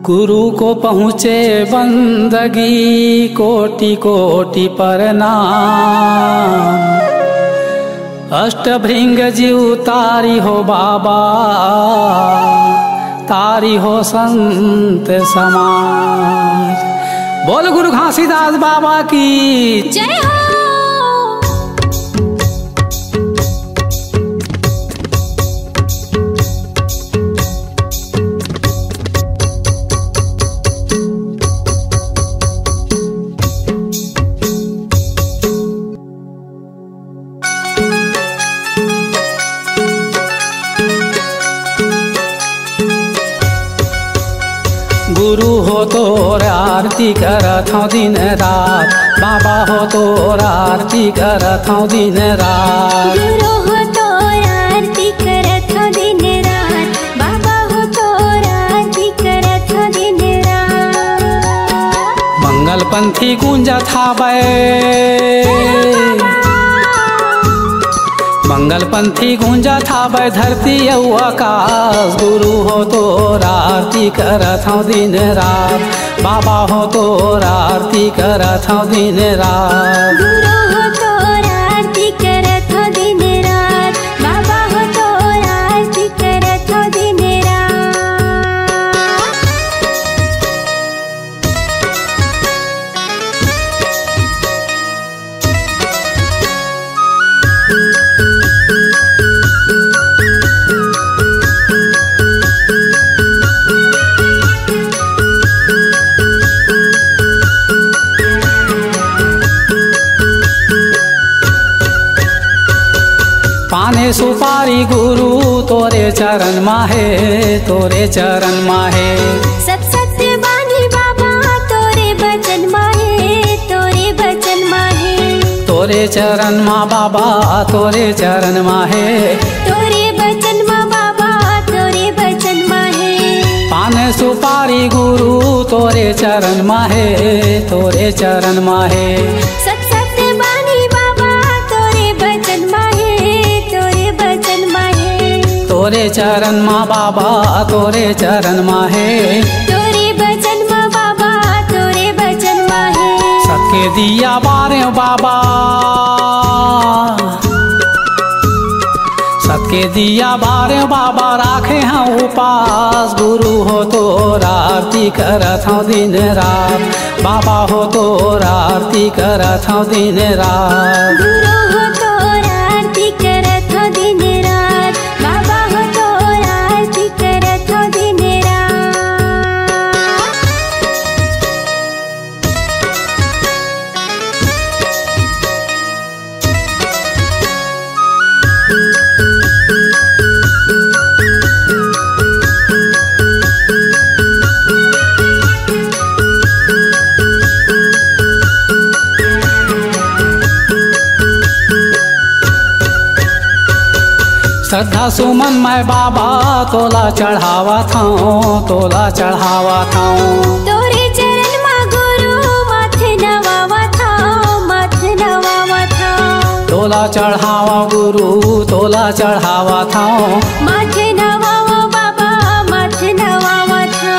गुरु को पहुँचे बंदगी कोटि कोटि प्रणाम। अष्टभृंग जीव तारी हो बाबा, तारी हो संत समाज। बोल गुरु घासीदास बाबा की जय हो। गुरु हो तोर आरती करत हूँ दिन रात, बाबा हो तोर आरती करत हूँ दिन रात। गुरु हो तोर आरती करत हूँ दिन रात, बाबा हो तोर आरती करत हूँ दिन रात। मंगल पंथी गूंजत हावै, मंगल पंथी गूंजत हावै धरती अउ आकाश। गुरु हो तोर आरती करत हूँ दिन रात, बाबा हो तोर आरती करत हूँ दिन रात। गुरु हो तोर आरती करत हूँ दिन रात, बाबा हो तोर आरती करत हूँ दिन रात। पाने सुपारी गुरु तोरे चरण माहे, तोरे चरण माहे। सब सत्य बानी बाबा तोरे बचन माहे, तोरे बचन माहे। तोरे चरण मा बाबा, तोरे चरण माहे। तोरे बचन मा बाबा, तोरे बचन माहे। पाने सुपारी गुरु तोरे चरण माहे, तोरे चरण माहे। सब सत्य बानी बाबा तोरे बचन माहे, तोरे बचन माहे। तोरे चरण मा बाबा, तोरे चरण माहे। तोरे बचन मा बाबा, तोरे बचन माहे। सबके दिया बारे बाबा, सबके दिया बारे बाबा राखे हैं उपास। गुरु हो तोर आरती करत हूँ दिन रात, बाबा हो तोर आरती करत हूँ दिन रात। गुरु हो तोर आरती करत हूँ दिन रात, बाबा हो तोर आरती करत हूँ दिन रात। श्रद्धा सुमन मैं बाबा तोला चढ़ावा था, तोला चढ़ावा था। तोरे चरण मा गुरु माथे नवावा था, माथे नवावा था। तोला चढ़ावा गुरु, तोला चढ़ावा था। माथे नवावा बाबा, माथे नवावा था।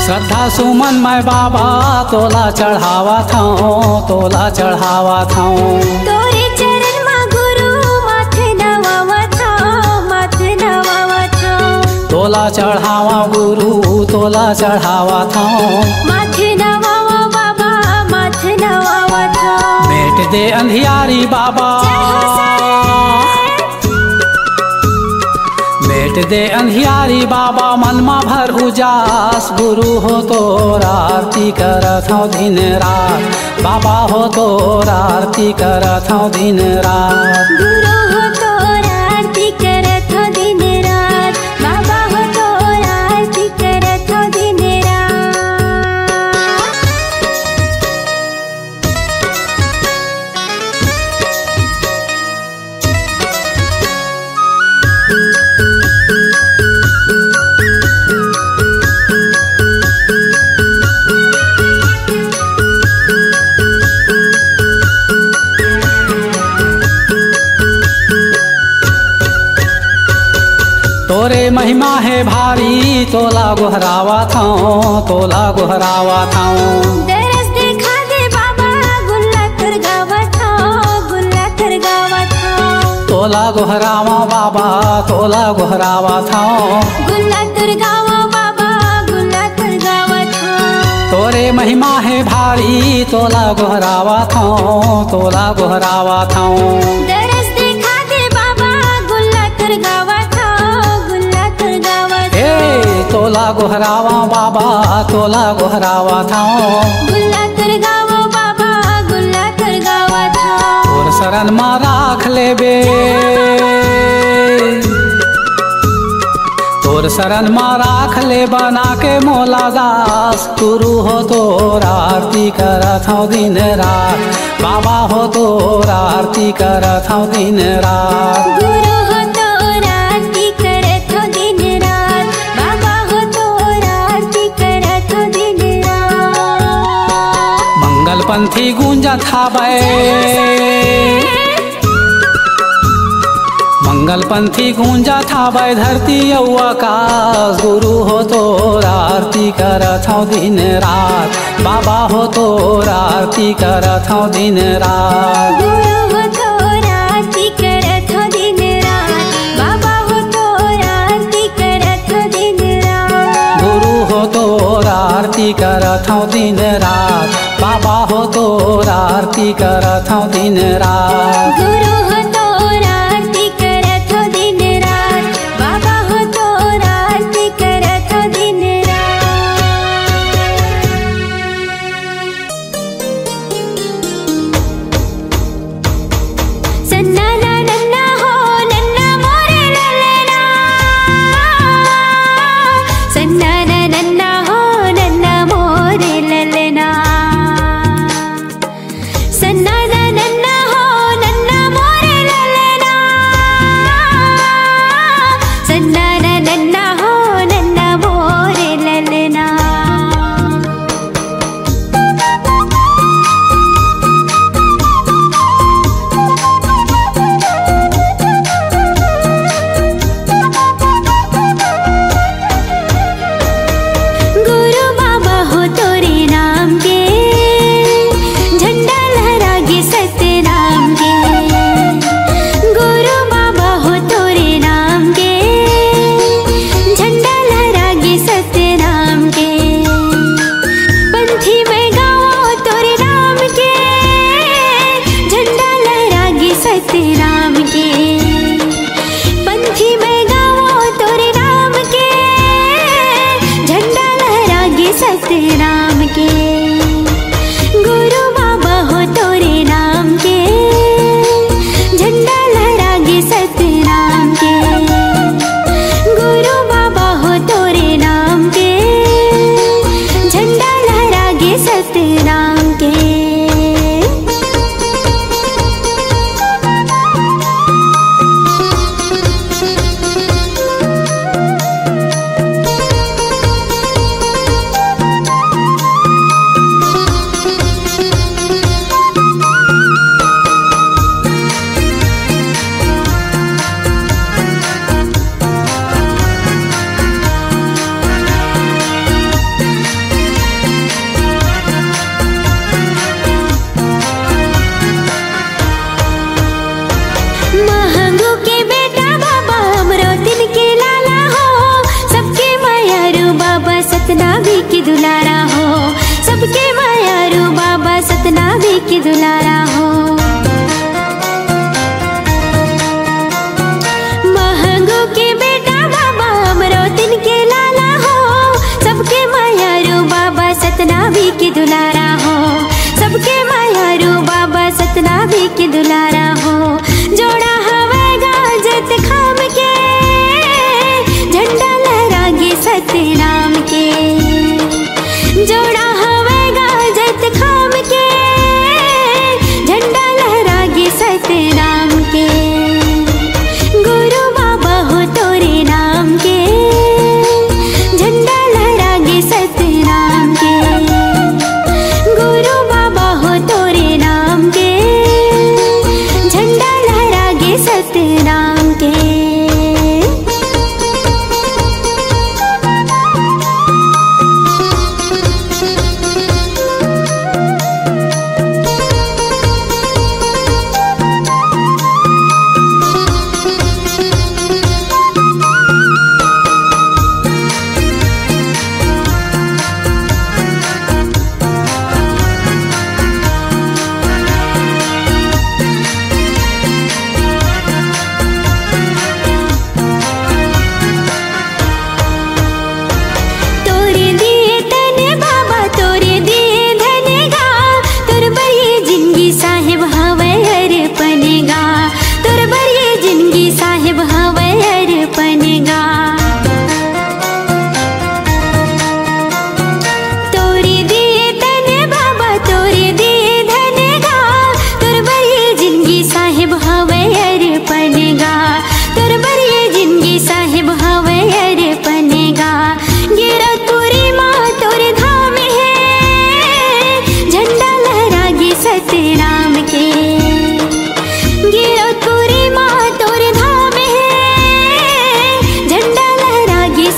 श्रद्धा सुमन मैं बाबा तोला चढ़ावा था, तोला चढ़ावा था। तोरे चरण मा गुरु माथे नवावा था, माथे नवावा था। तोला चढ़ावा गुरु, तोला चढ़ावा था। माथे नवावा बाबा, माथे नवावा था। मेट दे अंधियारी बाबा, मेट दे अंधियारी बाबा मनमा भर उजास। गुरु हो तोर आरती करत हूँ दिन रात, बाबा हो तोर आरती करत हूँ दिन रात। गुरु हो तोर आरती करत हूँ दिन रात, बाबा हो तोर आरती करत हूँ दिन रात। भारी तोला गोहरावा थाऊं, तोला गोहरावा थाऊं। दरस देखा दे बाबा गुल्ला कर गावा थाऊं, गुल्ला कर गावा थाऊं। तोला गोहरावा बाबा, तोला गोहरावा थाऊं। गुल्ला कर गावा बाबा, गुल्ला कर गावा थाऊं। तोरे महिमा है भारी तोला गोहरावा थाऊं, तोला गोहरावा थाऊं। दरस देखा दे बाबा गुल्ला कर गावा थाऊं, गुल्ला कर गावा थाऊं। तोला गोहरावा बाबा, तोला गोहरावा थाऊं। गुल्ला कर गावा बाबा, गुल्ला कर गावा थाऊं। तोर शरण मा राख लेबे, तोर शरण मा राख ले बना के मोला दास। गुरु हो तोरा आरती करत हूँ दिन रात, बाबा हो तोरा आरती करत हूँ दिन रात। गुरु हो तोरा आरती करत हो दिन रात, बाबा हो तोरा आरती करत हो दिन रात। मंगल पंथी गूंजत हावै, मंगल पंथी गूंजत हावै धरती औ आकाश। गुरु हो तोरा आरती करत हूँ दिन रात, बाबा हो तोरा आरती करत हूँ दिन रात। गुरु हो तोरा आरती करत हो दिन रात, बाबा हो तोरा आरती करत हो दिन रात। गुरु हो तोरा आरती करत हूँ दिन रात, बाबा हो तोरा आरती करत हूँ दिन रात। गुरु हो तोरा आरती करत हो दिन रात, बाबा हो तोरा आरती करत हो दिन रात। सन्ना ना नन्ना हो नन्ना मोरे ललना, सन्ना ना नन्ना हो नन्ना मोरे ललना। सन्ना ना नन्ना हो नन्ना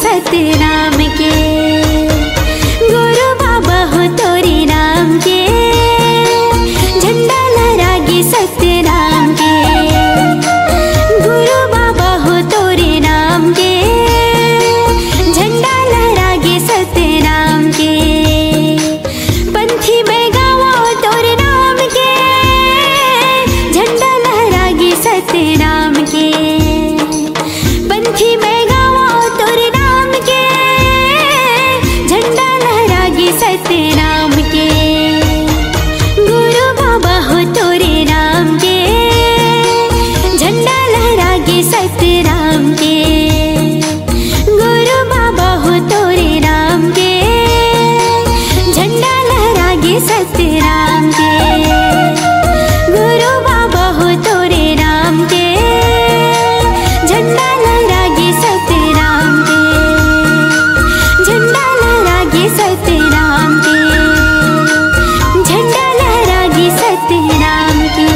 सतनाम के। गुरु बाबा हो तोरे नाम के, झंडा लहरागे सतनाम के। गुरु बाबा हो तोरे नाम के, झंडा लहरागे सतनाम के। पंथी में गावा तोरे नाम के, झंडा लहरागे सतनाम के। पंथी में गावा तोरे नाम के, झंडा लहरागे सतनाम के। गुरु बाबा हो तोरे नाम के, झंडा लहरागे सतनाम के। गुरु बाबा हो तोरे नाम के, झंडा लहरागे सतनाम के। गुरु बाबा हो तोरे नाम के, झंडा लहरागे सतनाम के। झंडा लहरागे सतनाम के, झंडा लहरागे सतनाम के।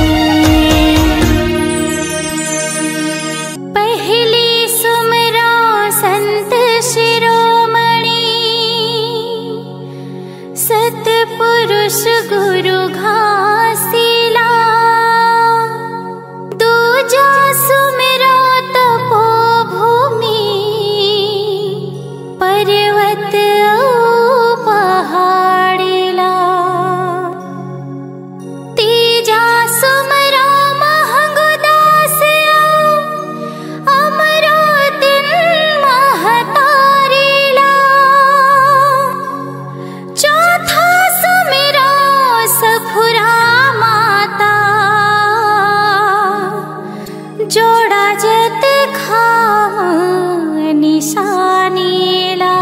पहली सुमरा संत शिरोमणि, सतपुरुष गुरु घासीला। दूजा सुमिरो तपोभूमि, पर्वत औ पहाड़िला। तीजा सुमरो महंगुदास अमरो दिन महतारिला। चौथा सुमिरो सफुरा माता, जोड़ा जत खाम निशानीला।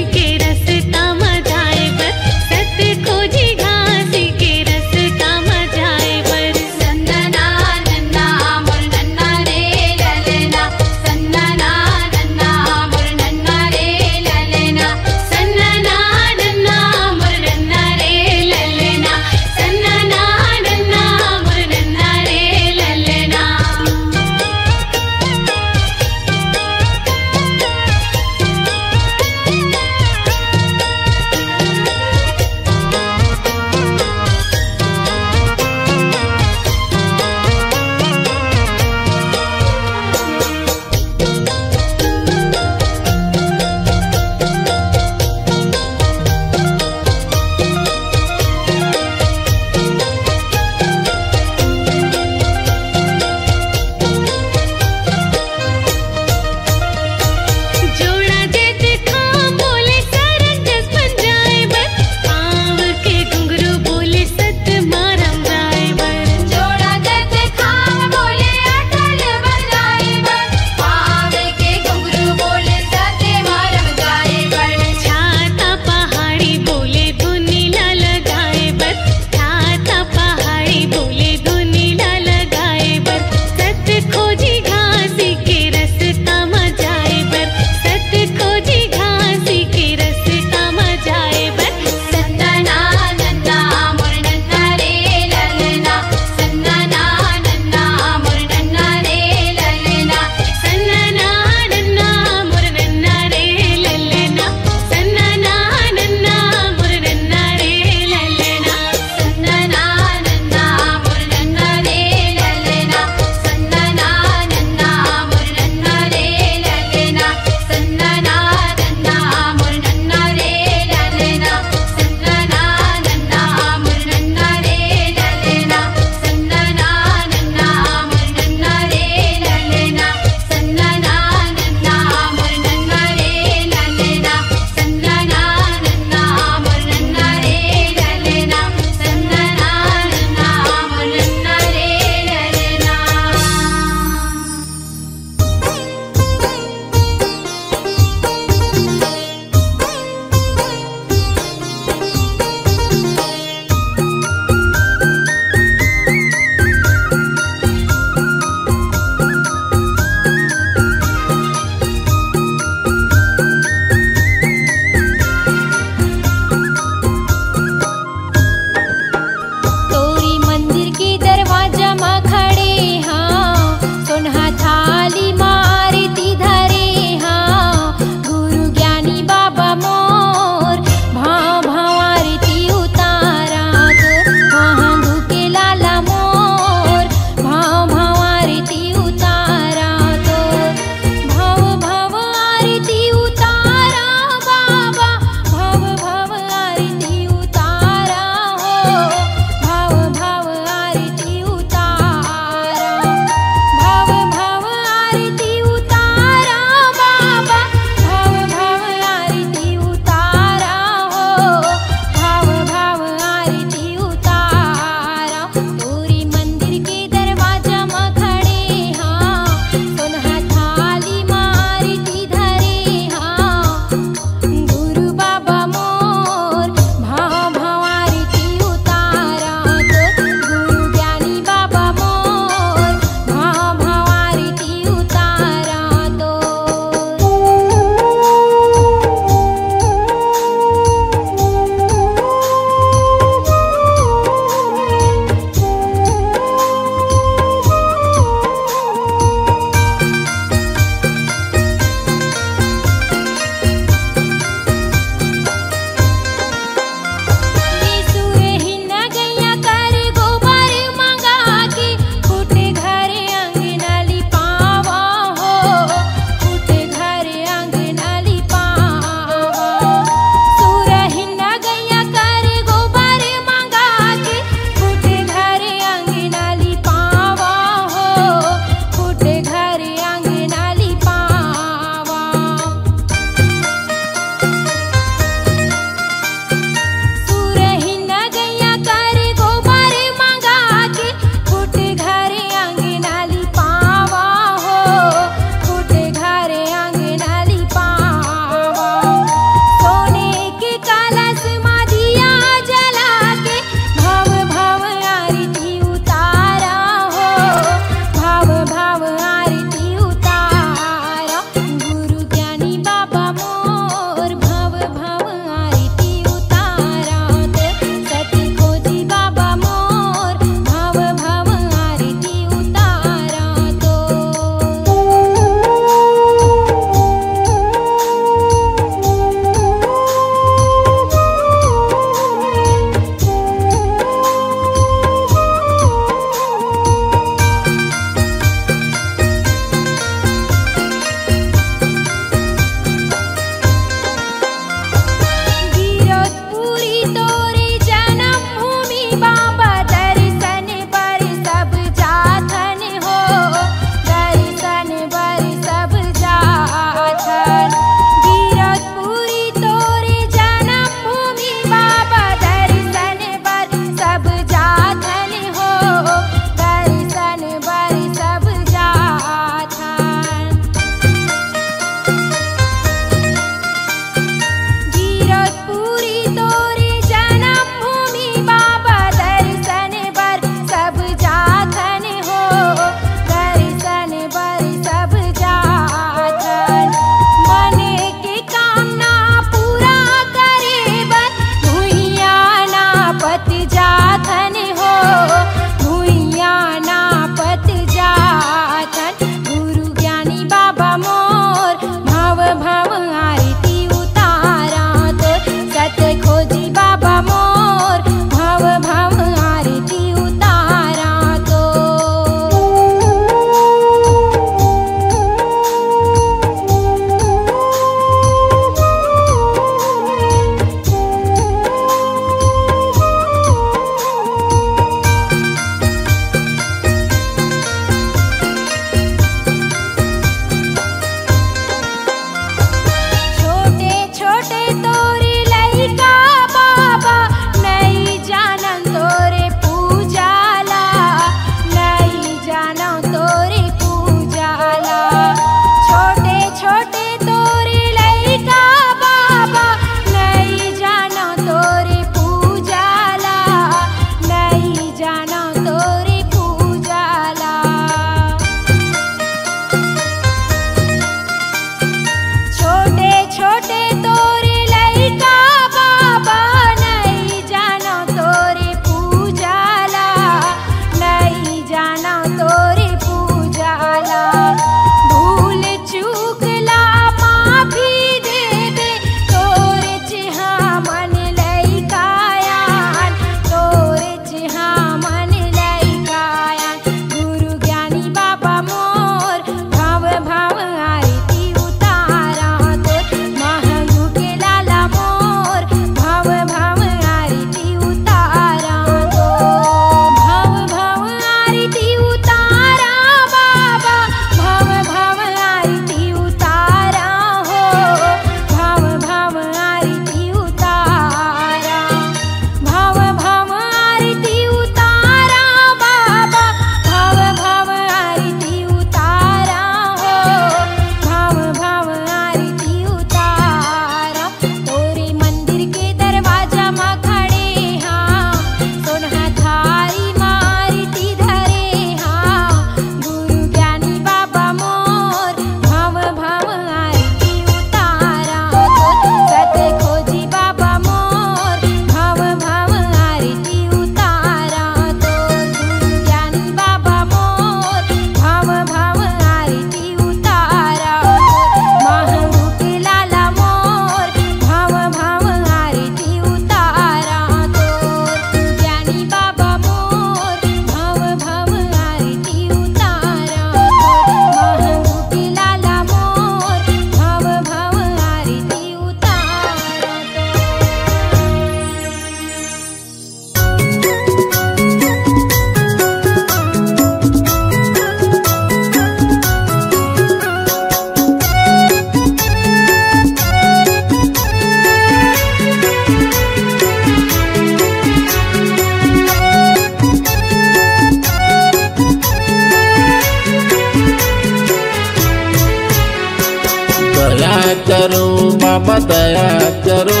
करो बाबा दया करो,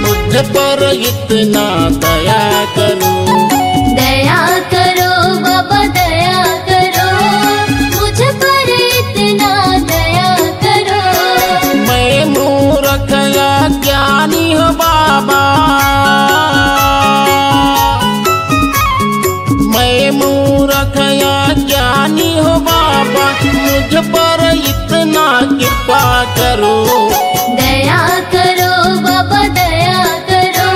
मुझ पर इतना दया करो। दया करो बाबा दया करो, मुझ पर इतना दया करो। मैं मूर्ख या ज्ञानी हूँ बाबा, मैं मूर्ख या ज्ञानी हूँ बाबा, मुझ पर इतना कृपा करो। दया करो बाबा दया करो,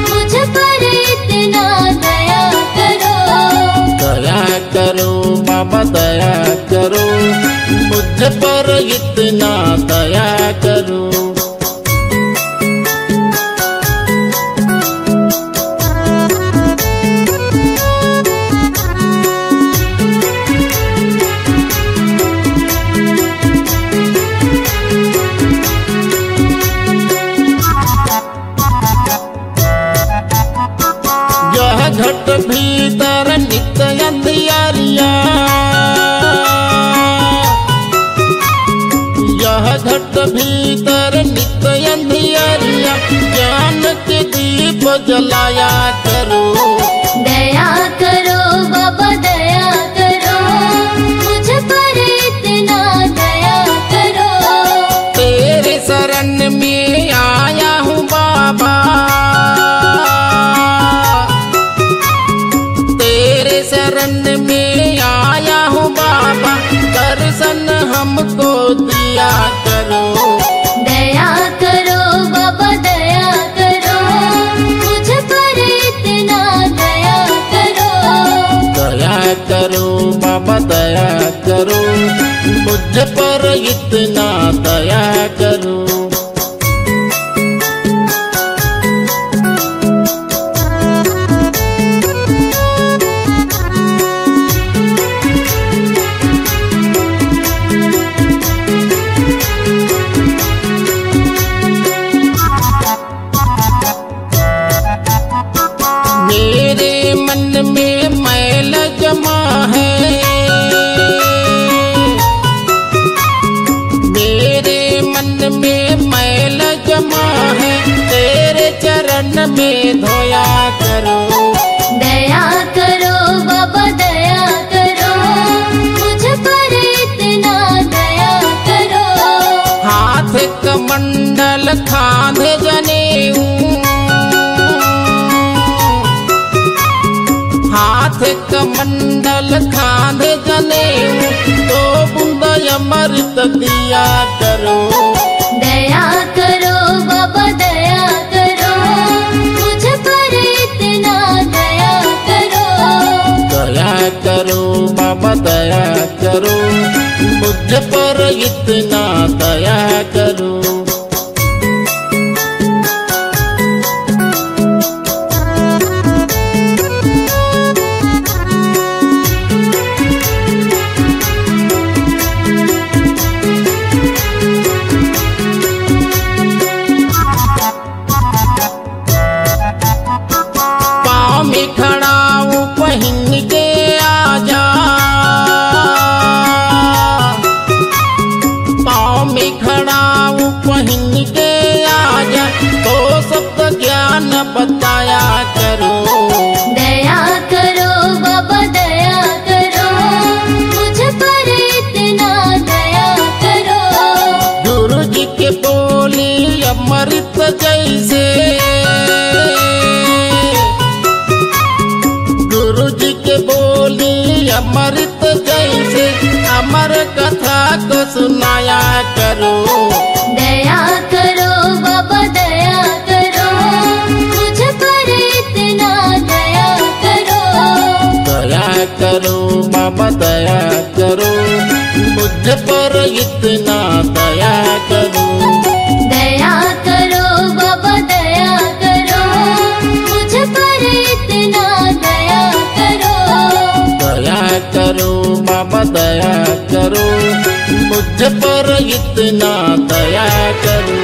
मुझ पर इतना दया करो। दया करो बाबा दया करो, मुझ पर इतना दया करो। घट भीतर नित्य अंधियारिया, यह घट भीतर नित्य अंधियारिया, ज्ञान के दीप जलाया करो। दया करो बाबा दया करो, मुझ पर इतना दया करो। तेरे शरण में आया हूँ बाबा, शरण में आया हूँ बाबा, दर्शन हमको दिया करो। दया करो बाबा दया करो, मुझ पर इतना दया करो। दया करो बाबा दया करो, मुझ पर इतना दया करो। मेरे मन में मैल जमा है, मेरे मन में मैल जमा है, तेरे चरण में धोया करो। दया करो बाबा दया करो, मुझ पर इतना दया करो। हाथ कमंडल खांधे जनेऊ, हाथ कमंडल खांधे जनेऊ, तो बूंद अमृत दिया करो। दया करो बाबा दया करो, मुझ पर इतना दया करो। दया करो बाबा दया करो, मुझ पर इतना दया करो। खड़ा हूँ पहन के आजा, पाँव में खड़ा हूँ पहन के आजा, तो सब ज्ञान बताया करो। दया करो बाबा दया करो, मुझ पर इतना दया करो। गुरु जी के बोली अमृत जैसे, बोली अमृत जैसे, अमर कथा को सुनाया करो। दया करो बाबा दया करो, मुझ पर इतना दया करो। दया करो बाबा दया करो, मुझ पर इतना दया करो। दया करो बाबा दया करो, मुझ पर इतना दया करो। दया करो बाबा दया करो, मुझ पर इतना दया करो।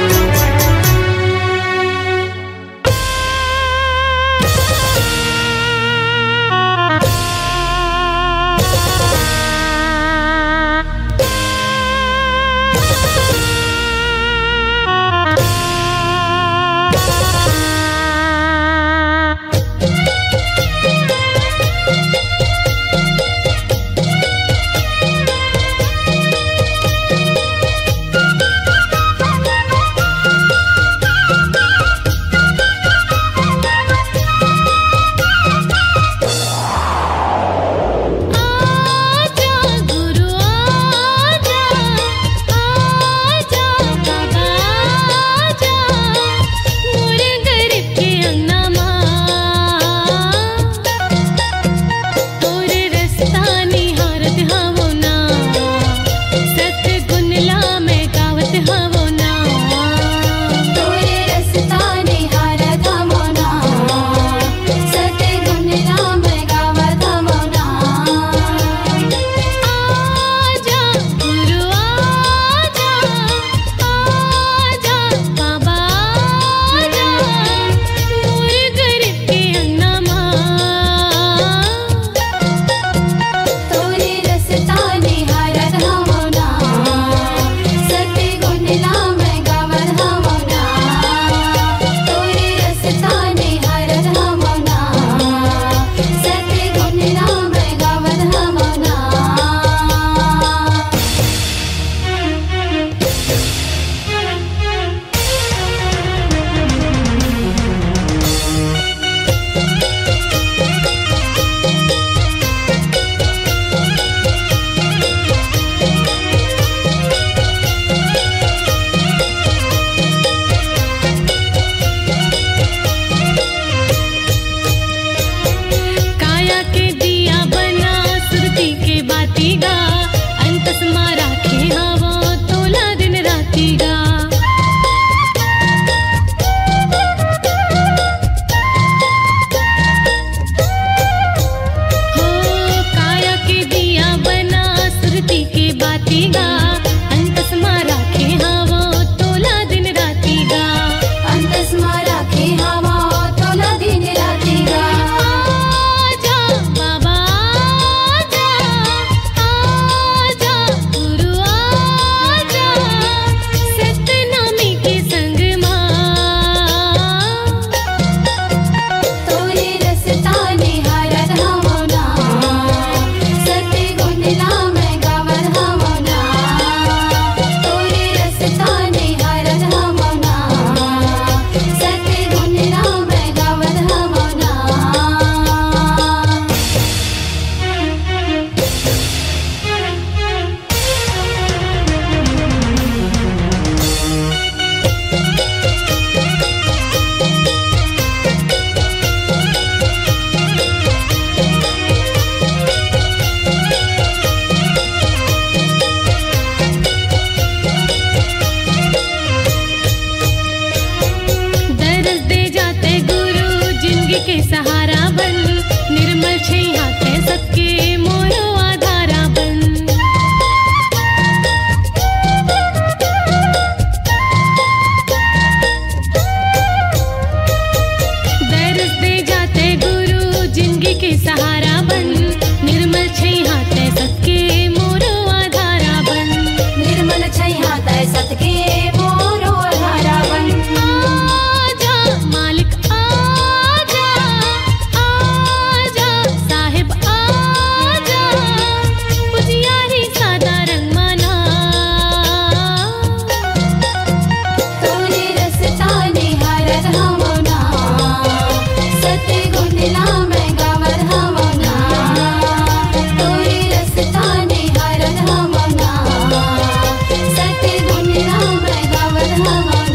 मैं गावत हवा